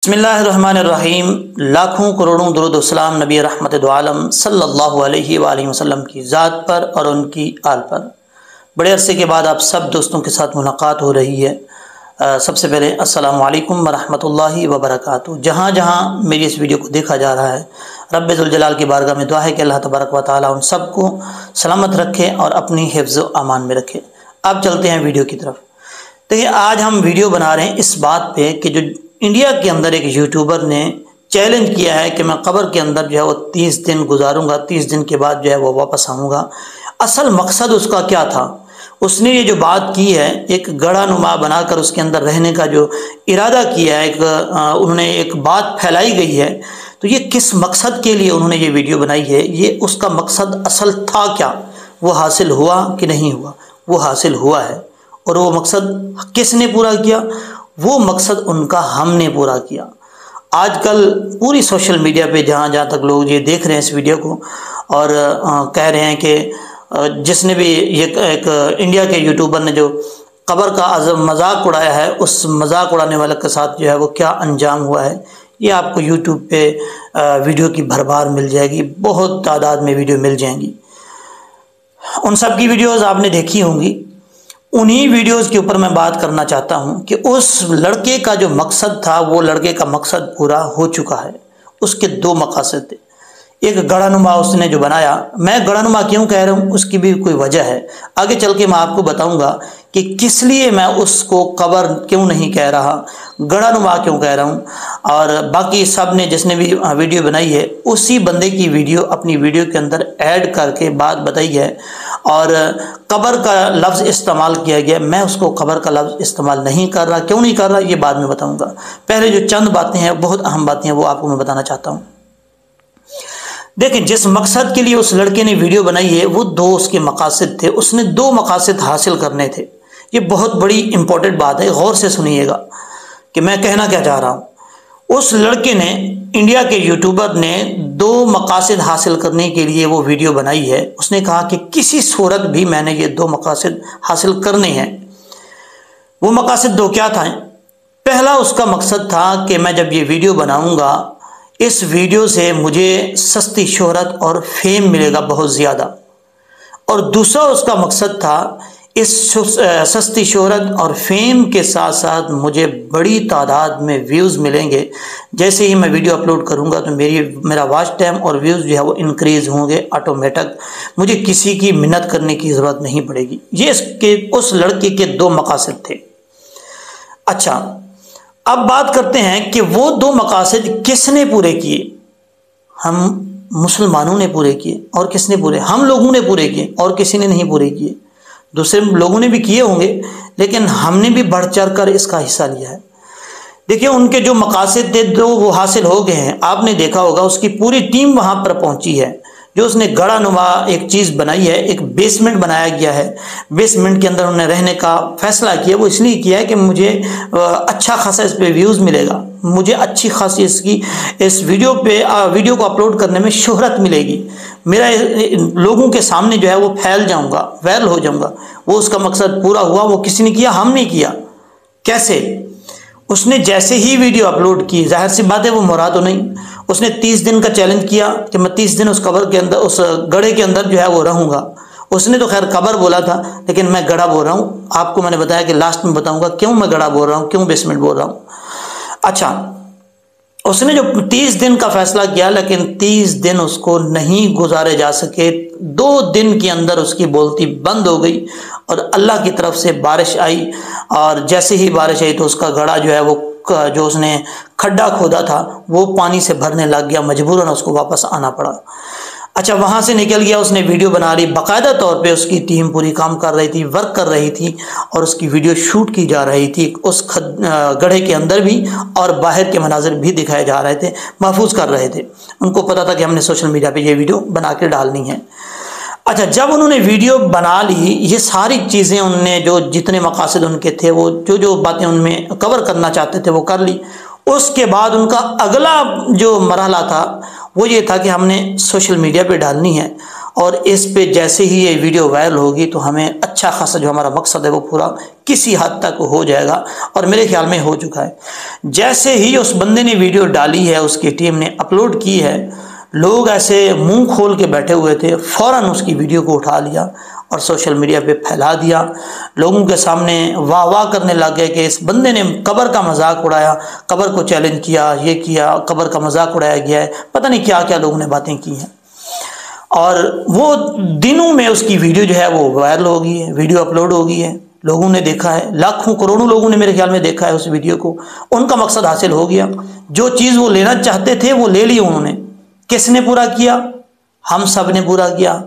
बिस्मिल्लाहिर्रहमानिर्रहीम। लाखों करोड़ों दुरूद व सलाम नबी रहमत दो आलम सल्लल्लाहु अलैहि वसल्लम की ज़ात पर और उनकी आल पर। बड़े अरसे के बाद आप सब दोस्तों के साथ मुलाकात हो रही है। सबसे पहले अस्सलामु अलैकुम वरहमतुल्लाहि वबरकातुहू। जहाँ जहाँ मेरी इस वीडियो को देखा जा रहा है, रब्बे ज़ुल जलाल की बारगाह में दुआ है कि अल्लाह तबारक व तआला उन सबको सलामत रखे और अपनी हिफ्ज़ व अमान में रखे। अब चलते हैं वीडियो की तरफ। देखिए, आज हम वीडियो बना रहे हैं इस बात पे कि जो इंडिया के अंदर एक यूट्यूबर ने चैलेंज किया है कि मैं कब्र के अंदर जो है वो 30 दिन गुजारूंगा, 30 दिन के बाद जो है वो वापस आऊँगा। असल मकसद उसका क्या था? उसने ये जो बात की है, एक गड़ा नुमा बनाकर उसके अंदर रहने का जो इरादा किया है, उन्होंने एक बात फैलाई गई है। तो ये किस मकसद के लिए उन्होंने ये वीडियो बनाई है, ये उसका मकसद असल था क्या? वो हासिल हुआ कि नहीं हुआ? वो हासिल हुआ है। और वो मकसद किसने पूरा किया? वो मकसद उनका हमने पूरा किया। आजकल पूरी सोशल मीडिया पे जहाँ तक लोग ये देख रहे हैं इस वीडियो को और कह रहे हैं कि जिसने भी ये एक इंडिया के यूट्यूबर ने जो कब्र का मजाक उड़ाया है, उस मजाक उड़ाने वाले के साथ जो है वो क्या अंजाम हुआ है, ये आपको यूट्यूब पे वीडियो की भरमार मिल जाएगी। बहुत तादाद में वीडियो मिल जाएंगी। उन सब की वीडियोज़ आपने देखी होंगी। उन्हीं वीडियोस के ऊपर मैं बात करना चाहता हूं कि उस लड़के का जो मकसद था, वो लड़के का मकसद पूरा हो चुका है। उसके दो मकसद थे। एक गड़ानुमा उसने जो बनाया, मैं गड़ानुमा क्यों कह रहा हूं, उसकी भी कोई वजह है। आगे चल के मैं आपको बताऊंगा कि किस लिए मैं उसको कब्र क्यों नहीं कह रहा, गड़ानुमा क्यों कह रहा हूं। और बाकी सब ने जिसने भी वीडियो बनाई है, उसी बंदे की वीडियो अपनी वीडियो के अंदर ऐड करके बात बताई है और कब्र का लफ्ज़ इस्तेमाल किया गया। मैं उसको कब्र का लफ्ज़ इस्तेमाल नहीं कर रहा। क्यों नहीं कर रहा, ये बाद में बताऊंगा। पहले जो चंद बातें हैं, बहुत अहम बातें हैं, वो आपको मैं बताना चाहता हूँ। देखिए, जिस मकसद के लिए उस लड़के ने वीडियो बनाई है, वो दो उसके मकासद थे। उसने दो मकासद हासिल करने थे। ये बहुत बड़ी इंपॉर्टेंट बात है, गौर से सुनिएगा कि मैं कहना क्या चाह रहा हूँ। उस लड़के ने, इंडिया के यूट्यूबर ने, दो मकासद हासिल करने के लिए वो वीडियो बनाई है। उसने कहा कि किसी सूरत भी मैंने ये दो मकासद हासिल करने हैं। वो मकासद दो क्या था? पहला उसका मकसद था कि मैं जब ये वीडियो बनाऊंगा, इस वीडियो से मुझे सस्ती शोहरत और फेम मिलेगा बहुत ज़्यादा। और दूसरा उसका मकसद था, इस सस्ती शोहरत और फेम के साथ साथ मुझे बड़ी तादाद में व्यूज़ मिलेंगे। जैसे ही मैं वीडियो अपलोड करूंगा तो मेरा वॉच टाइम और व्यूज़ जो है वो इंक्रीज़ होंगे ऑटोमेटिक। मुझे किसी की मिन्नत करने की ज़रूरत नहीं पड़ेगी। ये उस लड़के के दो मकासद थे। अच्छा, अब बात करते हैं कि वो दो मकासद किसने पूरे किए। हम मुसलमानों ने पूरे किए। और किसने पूरे? हम लोगों ने पूरे किए और किसी ने नहीं पूरे किए। दूसरे लोगों ने भी किए होंगे, लेकिन हमने भी बढ़ चढ़ कर इसका हिस्सा लिया है। देखिए, उनके जो मकासद थे दो, वो हासिल हो गए हैं। आपने देखा होगा उसकी पूरी टीम वहां पर पहुंची है। जो उसने गड़ा नुमा एक चीज़ बनाई है, एक बेसमेंट बनाया गया है। बेसमेंट के अंदर उन्होंने रहने का फैसला किया। वो इसलिए किया है कि मुझे अच्छा खासा इस पर व्यूज़ मिलेगा, मुझे अच्छी खासी इस वीडियो को अपलोड करने में शोहरत मिलेगी, मेरा लोगों के सामने जो है वो फैल जाऊंगा, वायरल हो जाऊंगा। वो उसका मकसद पूरा हुआ। वो किसी ने किया, हमने किया। कैसे? उसने जैसे ही वीडियो अपलोड की, जाहिर सी बात है वो मुराद तो नहीं, उसने 30 दिन का चैलेंज किया कि मैं 30 दिन उस कब्र के अंदर, उस गड़े के अंदर जो है वो रहूंगा। उसने तो खैर कब्र बोला था, लेकिन मैं गड़ा बोल रहा हूँ। आपको मैंने बताया कि लास्ट में बताऊंगा क्यों मैं गड़ा बोल रहा हूँ, क्यों बेसमेंट बोल रहा हूँ। अच्छा, उसने जो 30 दिन का फैसला किया, लेकिन 30 दिन उसको नहीं गुजारे जा सके। 2 दिन के अंदर उसकी बोलती बंद हो गई और अल्लाह की तरफ से बारिश आई। और जैसे ही बारिश आई तो उसका घड़ा जो है वो, जो उसने खड्डा खोदा था, वो पानी से भरने लग गया। मजबूरन उसको वापस आना पड़ा। अच्छा, वहाँ से निकल गया। उसने वीडियो बना ली। बाकायदा तौर पे उसकी टीम पूरी काम कर रही थी, वर्क कर रही थी और उसकी वीडियो शूट की जा रही थी। उस गड्ढे के अंदर भी और बाहर के मनाजिर भी दिखाए जा रहे थे, महफूज कर रहे थे। उनको पता था कि हमने सोशल मीडिया पे ये वीडियो बना के डालनी है। अच्छा, जब उन्होंने वीडियो बना ली, ये सारी चीज़ें उनने, जो जितने मकासद उनके थे, वो जो बातें उनमें कवर करना चाहते थे वो कर ली। उसके बाद उनका अगला जो मरहला था वो ये था कि हमने सोशल मीडिया पे डालनी है اور اس پہ جیسے ہی یہ ویڈیو وائرل ہوگی تو ہمیں اچھا خاصا جو ہمارا مقصد ہے وہ پورا کسی حد تک ہو جائے گا، اور میرے خیال میں ہو چکا ہے۔ جیسے ہی اس بندے نے ویڈیو ڈالی ہے، اس کی ٹیم نے اپلوڈ کی ہے، لوگ ایسے منہ کھول کے بیٹھے ہوئے تھے، فوراً اس کی ویڈیو کو اٹھا لیا اور سوشل میڈیا پہ پھیلا دیا، لوگوں کے سامنے واہ واہ کرنے لگ گئے کہ اس بندے نے قبر کا مذاق اڑایا، قبر کو چیلنج کیا، یہ کیا، قبر کا مذاق اڑایا گیا ہے، پتہ نہیں کیا کیا لوگوں نے باتیں کی ہیں۔ اور وہ دنوں میں اس کی ویڈیو جو ہے وہ وائرل ہو گئی ہے، ویڈیو اپلوڈ ہو گئی ہے، لوگوں نے دیکھا ہے، لاکھوں کروڑوں لوگوں نے میرے خیال میں دیکھا ہے اس ویڈیو کو، ان کا مقصد حاصل ہو گیا، جو چیز وہ لینا چاہتے تھے وہ لے لی انہوں نے۔ کس نے پورا کیا؟ ہم سب نے پورا کیا،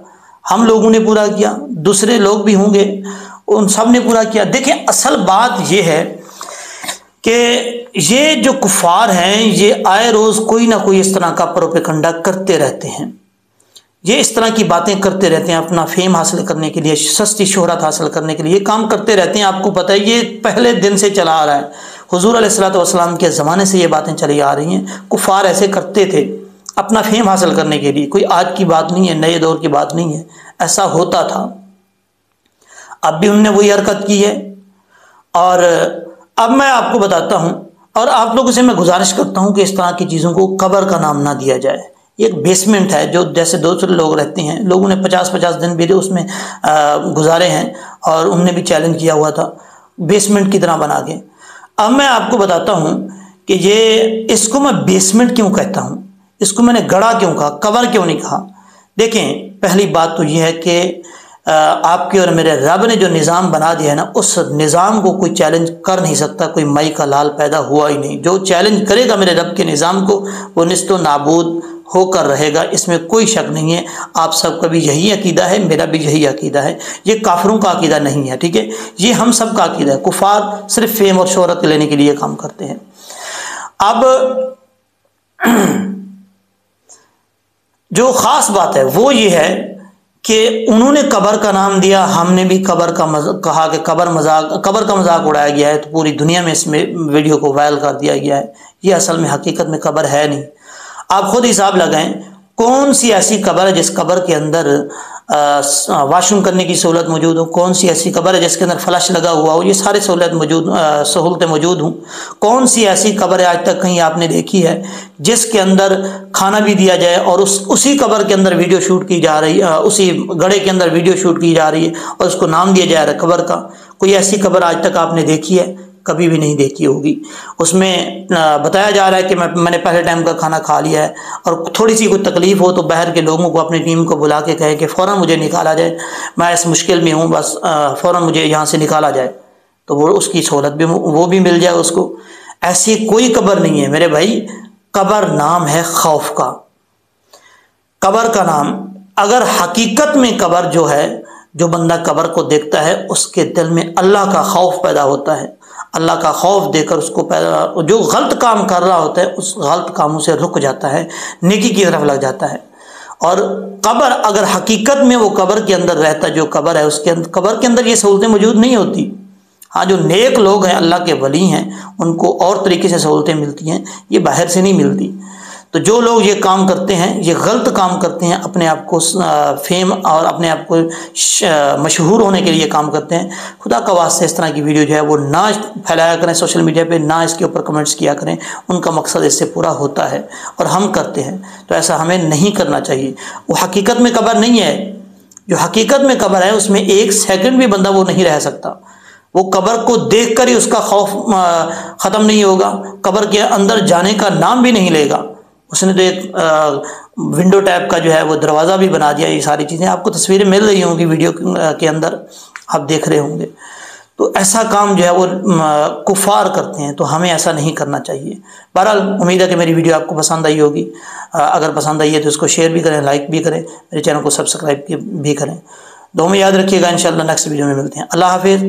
ہم لوگوں نے پورا کیا، دوسرے لوگ بھی ہوں گے، ان سب نے پورا کیا۔ دیکھیں اصل بات یہ ہے کہ یہ جو کفار ہیں یہ آئے روز کوئی نہ کوئی اس طرح کا پروپیگنڈا کرتے رہتے ہیں، یہ اس طرح کی باتیں کرتے رہتے ہیں، اپنا فیم حاصل کرنے کے لیے، سستی شہرت حاصل کرنے کے لیے یہ کام کرتے رہتے ہیں۔ آپ کو پتہ ہے یہ پہلے دن سے چلا آ رہا ہے، حضور علیہ الصلوۃ والسلام کے زمانے سے یہ باتیں چلی آ رہی ہیں، کفار ایسے کرتے تھے اپنا فیم حاصل کرنے کے لیے، کوئی آج کی بات نہیں ہے، نئے دور کی بات نہیں ہے، ایسا ہوتا تھا۔ اب بھی انہوں نے وہی حرکت کی ہے، اور اب میں آپ کو بتاتا ہوں، اور آپ لوگوں سے میں گزارش کرتا ہوں کہ اس طرح کی چیزوں کو قبر کا نام نہ دیا جائے۔ یہ ایک بیسمنٹ ہے جو جیسے دوسرے لوگ رہتے ہیں، لوگوں نے 50 دن بھی اس میں گزارے ہیں، اور انہوں نے بھی چیلنج کیا ہوا تھا بیسمنٹ کی طرح بنا کے۔ اب میں آپ کو بتاتا ہوں کہ یہ اس کو میں بیسمنٹ کیوں کہتا ہوں، اس کو میں نے گڑھا کیوں کہا، قبر کیوں نہیں کہا۔ دیکھیں پہلی بات تو یہ ہے کہ آپ کے اور میرے رب نے جو نظام بنا دیا ہے نا، اس نظام کو کوئی چیلنج کر نہیں سکتا، کوئی مائی کا لال پیدا ہوا ہی نہیں۔ جو چیلنج کرے گا میرے رب کے نظام کو وہ نیست و نابود ہو کر رہے گا، اس میں کوئی شک نہیں ہے۔ آپ سب کا بھی یہی عقیدہ ہے، میرا بھی یہی عقیدہ ہے، یہ کافروں کا عقیدہ نہیں ہے، ٹھیک ہے، یہ ہم سب کا عقیدہ ہے۔ کفار صرف فیم اور شہرت لینے کے لیے کام کرتے ہیں۔ اب جو خاص بات ہے وہ یہ ہے کہ انہوں نے قبر کا نام دیا، ہم نے بھی قبر کا کہا کہ قبر کا مذاق اڑایا گیا ہے، تو پوری دنیا میں اس میں ویڈیو کو وائرل کر دیا گیا ہے۔ یہ اصل میں حقیقت میں قبر ہے نہیں۔ آپ خود حساب لگائیں کون سی ایسی قبر ہے جس قبر کے اندر واش روم کرنے کی سہولت موجود ہو، کون سی ایسی قبر ہے جس کے اندر فلش لگا ہوا ہو، یہ سارے سہولتیں موجود ہوں۔ کون سی ایسی قبر ہے آج تک کہیں آپ نے دیکھی ہے جس کے اندر کھانا بھی دیا جائے اور اسی قبر کے اندر ویڈیو شوٹ کی جا رہی ہے، اسی گڑھے کے اندر ویڈیو شوٹ کی جا رہی ہے اور اس کو نام دیا جا رہا ہے قبر کا؟ کوئی ایسی قبر آج تک آپ نے دیکھی ہے؟ کبھی بھی نہیں دیکھی ہوگی۔ اس میں بتایا جا رہا ہے کہ میں نے پہلے ٹائم کا کھانا کھا لیا ہے، اور تھوڑی سی کوئی تکلیف ہو تو باہر کے لوگوں کو، اپنی ٹیم کو بلا کے کہے کہ فوراً مجھے نکالا جائے، میں اس مشکل میں ہوں، بس فوراً مجھے یہاں سے نکالا جائے، تو وہ اس کی سہولت بھی وہ بھی مل جائے اس کو۔ ایسی کوئی قبر نہیں ہے میرے بھائی، قبر نام ہے خوف کا۔ قبر کا نام، اگر حقیقت میں قبر جو ہے، جو بندہ قبر کو دیکھتا ہے اس کے دل میں اللہ کا خوف پیدا ہوتا ہے، اللہ کا خوف دے کر اس کو جو غلط کام کر رہا ہوتا ہے اس غلط کاموں سے رک جاتا ہے، نیکی کی طرف لگ جاتا ہے۔ اور قبر اگر حقیقت میں وہ قبر کے اندر رہتا ہے، جو قبر ہے اس کے اندر، قبر کے اندر یہ سہولتیں موجود نہیں ہوتی۔ ہاں جو نیک لوگ ہیں، اللہ کے ولی ہیں، ان کو اور طریقے سے سہولتیں ملتی ہیں، یہ باہر سے نہیں ملتی۔ تو جو لوگ یہ کام کرتے ہیں، یہ غلط کام کرتے ہیں، اپنے آپ کو فیم اور اپنے آپ کو مشہور ہونے کے لیے کام کرتے ہیں، خدا کا واسطے اس طرح کی ویڈیو جو ہے وہ نہ پھیلایا کریں سوشل میڈیا پہ، نہ اس کے اوپر کمنٹس کیا کریں، ان کا مقصد اس سے پورا ہوتا ہے اور ہم کرتے ہیں، تو ایسا ہمیں نہیں کرنا چاہیے۔ وہ حقیقت میں قبر نہیں ہے، جو حقیقت میں قبر ہے اس میں ایک سیکنڈ بھی بندہ وہ نہیں رہ سکتا، وہ قبر کو دیکھ کر ہی اس کا خوف ختم نہیں ہوگا، قبر کے اندر جانے کا نام بھی نہیں لے گا۔ اس نے تو ایک ونڈو ٹائپ کا جو ہے وہ دروازہ بھی بنا دیا۔ یہ ساری چیزیں آپ کو تصویریں مل رہی ہوں گی ویڈیو کے اندر، آپ دیکھ رہے ہوں گے۔ تو ایسا کام جو ہے وہ کفار کرتے ہیں، تو ہمیں ایسا نہیں کرنا چاہیے۔ بہرحال امید ہے کہ میری ویڈیو آپ کو پسند آئی ہوگی، اگر پسند آئی ہے تو اس کو شیئر بھی کریں، لائک بھی کریں، میرے چینل کو سبسکرائب بھی کریں۔ دو میں یاد رکھیے گا، انشاءاللہ نیکسٹ ویڈیو میں ملتے ہیں۔ اللہ حافظ۔